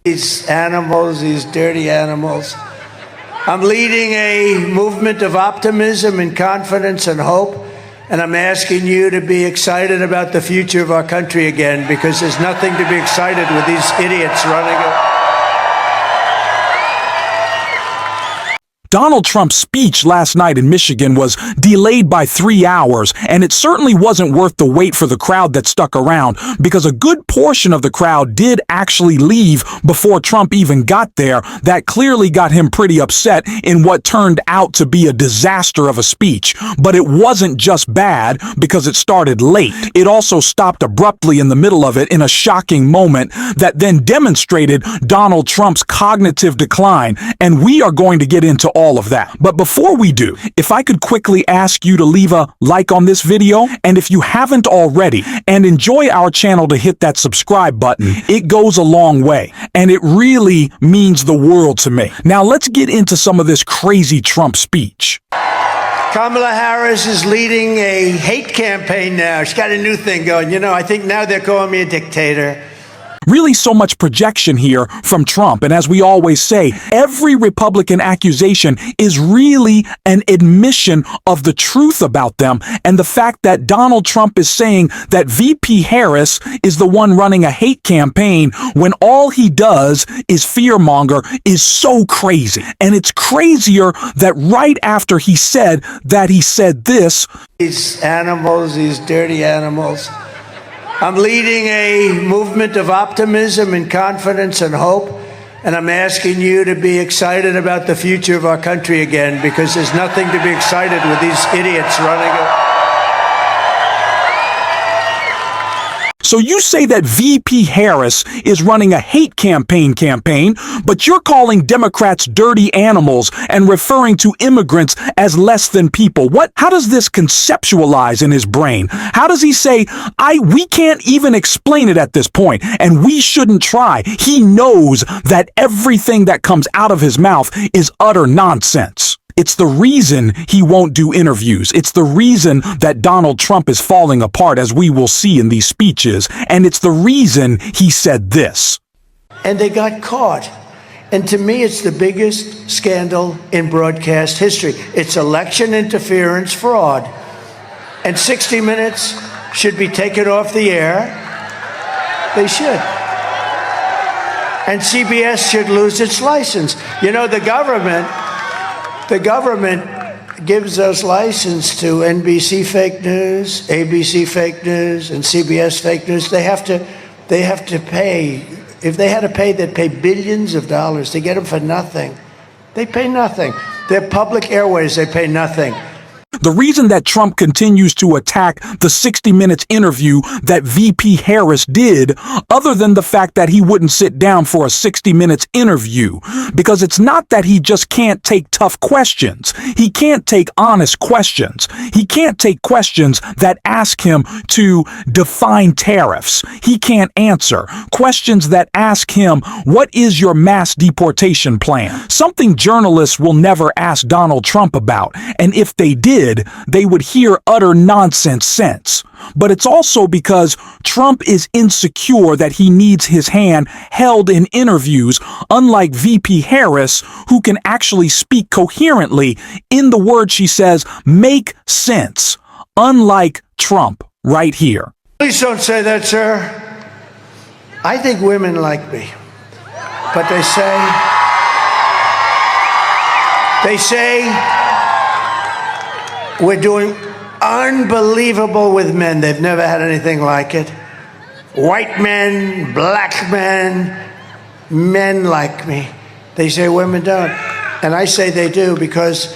These animals, these dirty animals. I'm leading a movement of optimism and confidence and hope, and I'm asking you to be excited about the future of our country again, because there's nothing to be excited with these idiots running it. Donald Trump's speech last night in Michigan was delayed by 3 hours, and it certainly wasn't worth the wait for the crowd that stuck around, because a good portion of the crowd did actually leave before Trump even got there. That clearly got him pretty upset in what turned out to be a disaster of a speech. But it wasn't just bad because it started late. It also stopped abruptly in the middle of it in a shocking moment that then demonstrated Donald Trump's cognitive decline, and we are going to get into all of that. But before we do, if I could quickly ask you to leave a like on this video, and if you haven't already, and enjoy our channel, to hit that subscribe button. It goes a long way, and it really means the world to me. Now let's get into some of this crazy Trump speech. Kamala Harris is leading a hate campaign now. She's got a new thing going. You know, I think now they're calling me a dictator. Really so much projection here from Trump, and as we always say, every Republican accusation is really an admission of the truth about them, and the fact that Donald Trump is saying that VP Harris is the one running a hate campaign when all he does is fearmonger is so crazy. And it's crazier that right after he said this. These animals, these dirty animals. I'm leading a movement of optimism and confidence and hope, and I'm asking you to be excited about the future of our country again, because there's nothing to be excited with these idiots running it. So you say that VP Harris is running a hate campaign, but you're calling Democrats dirty animals and referring to immigrants as less than people. How does this conceptualize in his brain? How does he say, we can't even explain it at this point, and we shouldn't try? He knows that everything that comes out of his mouth is utter nonsense. It's the reason he won't do interviews. It's the reason that Donald Trump is falling apart, as we will see in these speeches. And it's the reason he said this. And they got caught. And to me, it's the biggest scandal in broadcast history. It's election interference fraud. And 60 Minutes should be taken off the air. They should. And CBS should lose its license. You know, the government gives us license to NBC fake news, ABC fake news, and CBS fake news. They have to pay. If they had to pay, they'd pay billions of dollars to get them for nothing. They pay nothing. They're public airways. They pay nothing. The reason that Trump continues to attack the 60 Minutes interview that VP Harris did, other than the fact that he wouldn't sit down for a 60 Minutes interview, because it's not that he just can't take tough questions. He can't take honest questions. He can't take questions that ask him to define tariffs. He can't answer questions that ask him, what is your mass deportation plan? Something journalists will never ask Donald Trump about, and if they did, they would hear utter nonsense sense. But it's also because Trump is insecure that he needs his hand held in interviews, unlike VP Harris, who can actually speak coherently in the words she says make sense, unlike Trump right here. Please don't say that, sir. I think women like me. But they say we're doing unbelievable with men. They've never had anything like it. White men, black men, men like me. They say women don't. And I say they do, because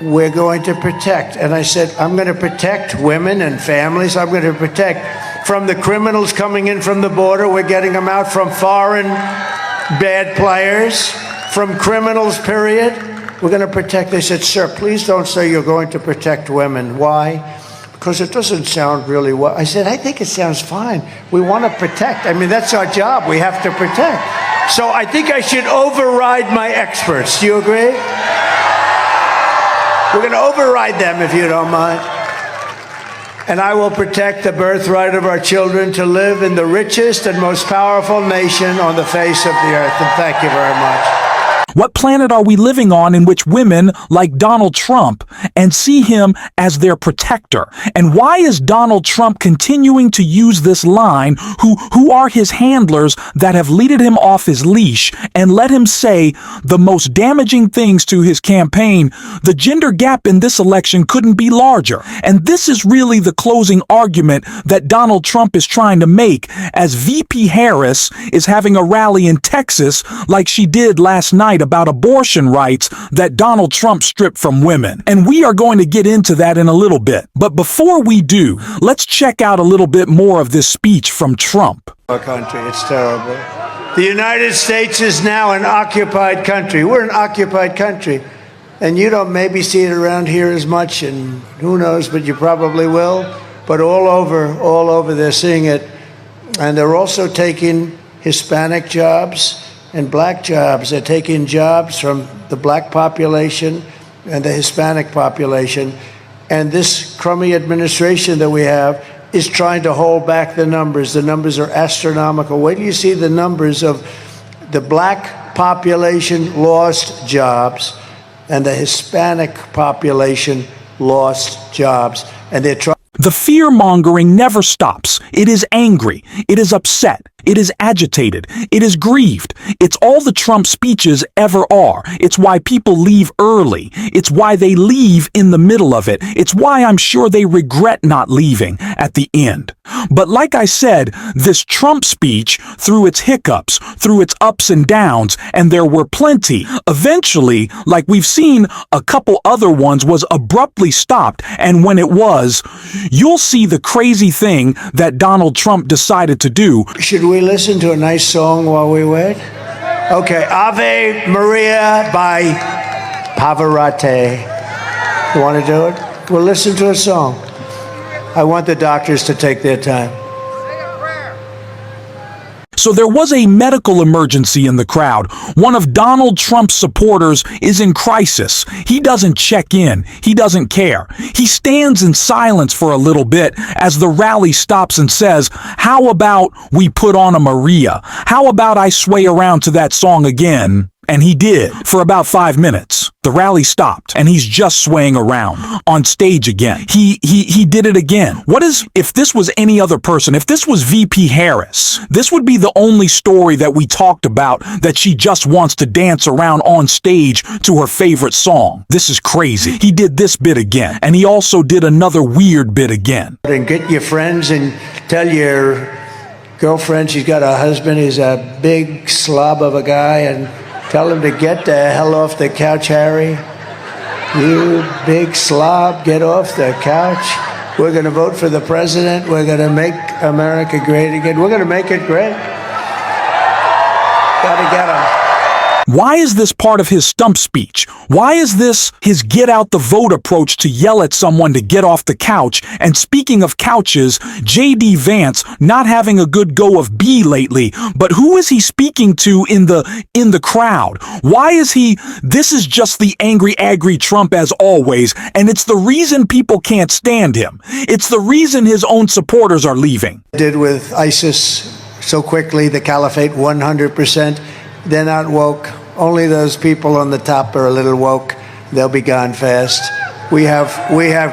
we're going to protect. And I said, I'm going to protect women and families. I'm going to protect from the criminals coming in from the border. We're getting them out from foreign bad players, from criminals, period. We're going to protect. They said, sir, please don't say you're going to protect women. Why? Because it doesn't sound really well. I said, I think it sounds fine. We want to protect. I mean, that's our job. We have to protect. So I think I should override my experts. Do you agree? We're going to override them, if you don't mind. and I will protect the birthright of our children to live in the richest and most powerful nation on the face of the earth. And thank you very much. What planet are we living on in which women like Donald Trump and see him as their protector? And why is Donald Trump continuing to use this line? Who are his handlers that have leaded him off his leash and let him say the most damaging things to his campaign? The gender gap in this election couldn't be larger. And this is really the closing argument that Donald Trump is trying to make as VP Harris is having a rally in Texas like she did last night about abortion rights that Donald Trump stripped from women. And we are going to get into that in a little bit. But before we do, let's check out a little bit more of this speech from Trump. Our country, it's terrible. The United States is now an occupied country. We're an occupied country. And you don't maybe see it around here as much, and who knows, but you probably will. But all over they're seeing it. And they're also taking Hispanic jobs and black jobs. They're taking jobs from the black population and the Hispanic population. And this crummy administration that we have is trying to hold back the numbers. The numbers are astronomical. Wait till you see the numbers of the black population lost jobs and the Hispanic population lost jobs. And they're trying. The fear-mongering never stops. It is angry. It is upset. It is agitated. It is grieved. It's all the Trump speeches ever are. It's why people leave early. It's why they leave in the middle of it. It's why I'm sure they regret not leaving at the end. But like I said, this Trump speech, through its hiccups, through its ups and downs, and there were plenty, eventually, like we've seen a couple other ones, was abruptly stopped. And when it was, you'll see the crazy thing that Donald Trump decided to do. Should we listen to a nice song while we wait? Okay, Ave Maria by Pavarotti. You want to do it? We'll listen to a song. I want the doctors to take their time. So there was a medical emergency in the crowd. One of Donald Trump's supporters is in crisis. He doesn't check in. He doesn't care. He stands in silence for a little bit as the rally stops and says, "How about we put on a Maria? How about I sway around to that song again?" And he did for about 5 minutes. The rally stopped and he's just swaying around on stage again. He did it again. If this was any other person, if this was VP Harris, this would be the only story that we talked about, that she just wants to dance around on stage to her favorite song. This is crazy. He did this bit again, and he also did another weird bit again. And get your friends and tell your girlfriend she's got a husband who's a big slob of a guy, and tell him to get the hell off the couch, Harry. You big slob, get off the couch. We're going to vote for the president. We're going to make America great again. We're going to make it great. Got to get him. Why is this part of his stump speech? Why is this his get out the vote approach to yell at someone to get off the couch? And speaking of couches, J.D. Vance not having a good go of B lately, but who is he speaking to in the crowd? Why is this is just the angry Trump as always, and it's the reason people can't stand him. It's the reason his own supporters are leaving. Did with ISIS so quickly, the caliphate 100%. They're not woke. Only those people on the top are a little woke. They'll be gone fast. We have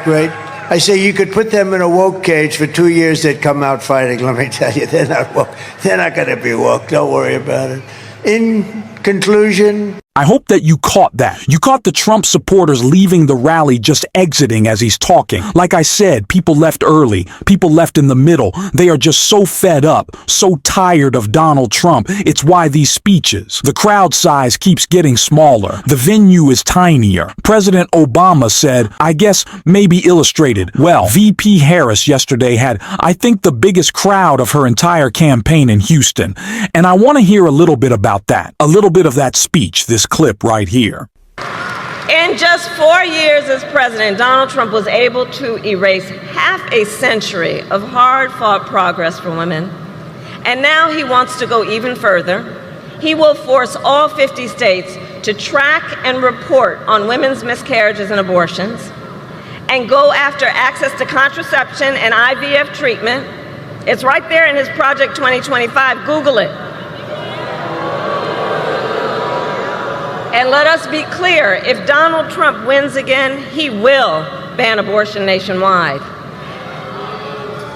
great. I say you could put them in a woke cage for 2 years, they'd come out fighting. Let me tell you, they're not woke. They're not going to be woke. Don't worry about it. In conclusion, I hope that you caught that. You caught the Trump supporters leaving the rally, just exiting as he's talking. Like I said, people left early. People left in the middle. They are just so fed up, so tired of Donald Trump. It's why these speeches. The crowd size keeps getting smaller. The venue is tinier. President Obama said, I guess maybe illustrated. Well, VP Harris yesterday had, I think, the biggest crowd of her entire campaign in Houston. And I want to hear a little bit about that. A little bit of that speech, this clip right here. In just 4 years as president, Donald Trump was able to erase half a century of hard-fought progress for women. And now he wants to go even further. He will force all 50 states to track and report on women's miscarriages and abortions. and go after access to contraception and IVF treatment. It's right there in his Project 2025. Google it. And let us be clear, if Donald Trump wins again, he will ban abortion nationwide.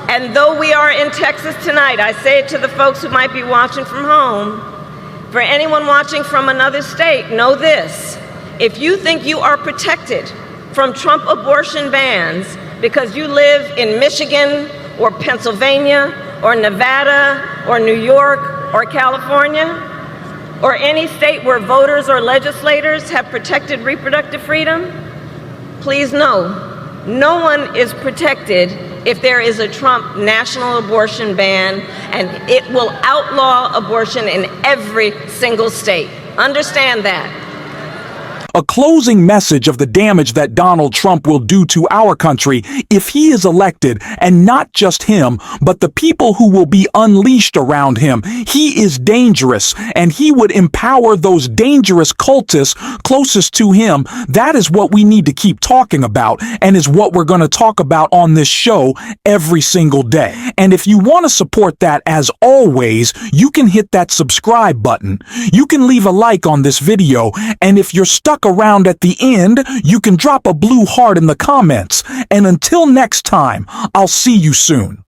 And though we are in Texas tonight, I say it to the folks who might be watching from home, for anyone watching from another state, know this: if you think you are protected from Trump abortion bans because you live in Michigan or Pennsylvania or Nevada or New York or California, or any state where voters or legislators have protected reproductive freedom, please know, no one is protected if there is a Trump national abortion ban, and it will outlaw abortion in every single state. Understand that. A closing message of the damage that Donald Trump will do to our country if he is elected, and not just him, but the people who will be unleashed around him. He is dangerous, and he would empower those dangerous cultists closest to him. That is what we need to keep talking about, and is what we're going to talk about on this show every single day. And if you want to support that, as always, you can hit that subscribe button. You can leave a like on this video, and if you're stuck around at the end, you can drop a blue heart in the comments. And until next time, I'll see you soon.